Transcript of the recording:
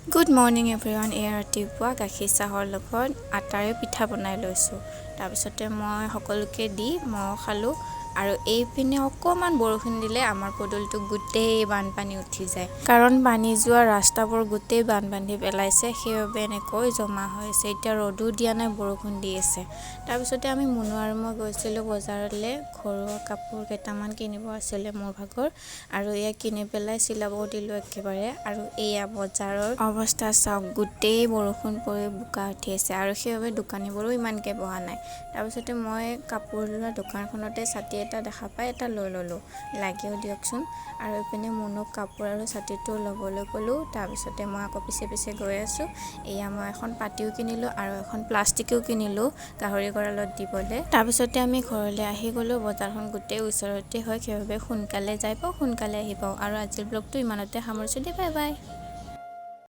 Good morning everyone. এয়া ৰাতিপুৱা গাখীৰ চাহৰ লগত আটাৰে পিঠা বনাই লৈছোঁ। তাৰপিছতে মই সকলোকে দি মই খালোঁ। আৰু এইপিনে অকণমান বৰষুণ দিলে আমাৰ পদূলিটো গোটেই বানপানী উঠি যায়, কাৰণ পানী যোৱা ৰাস্তাবোৰ গোটেই বানপানী পেলাইছে, সেইবাবে এনেকৈ জমা হৈ আছে। এতিয়া ৰ'দো দিয়া নাই, বৰষুণ দি আছে। তাৰপিছতে আমি মুনু আৰু মই গৈছিলোঁ বজাৰলৈ। ঘৰুৱা কাপোৰ কেইটামান কিনিব আছিলে মোৰ ভাগৰ, আৰু এয়া কিনি পেলাই চিলাব দিলোঁ একেবাৰে। আৰু এয়া বজাৰৰ অৱস্থা চাওক, গোটেই বৰষুণ পৰি বোকা উঠি আছে, আৰু সেইবাবে দোকানীবোৰো ইমানকৈ বহা নাই। তাৰপিছতে মই কাপোৰ লোৱা দোকানখনতে ছাতি এটা দেখা পাই এটা লৈ ল'লোঁ, লাগেও দিয়কচোন। আৰু এইপিনে মুনুক কাপোৰ আৰু ছাতিটো ল'বলৈ ক'লোঁ। তাৰপিছতে মই আকৌ পিছে পিছে গৈ আছোঁ। এয়া মই এখন পাতিও কিনিলোঁ আৰু এখন প্লাষ্টিকো কিনিলোঁ গাহৰি গঁৰালত দিবলৈ। তাৰপিছতে আমি ঘৰলৈ আহি গ'লোঁ। বজাৰখন গোটেই ওচৰতে হয়, সেইবাবে সোনকালে যাই পাওঁ, সোনকালে আহি পাওঁ। আৰু আজিৰ ব্লগটো ইমানতে সামৰিছোঁ দেই, বাই বাই।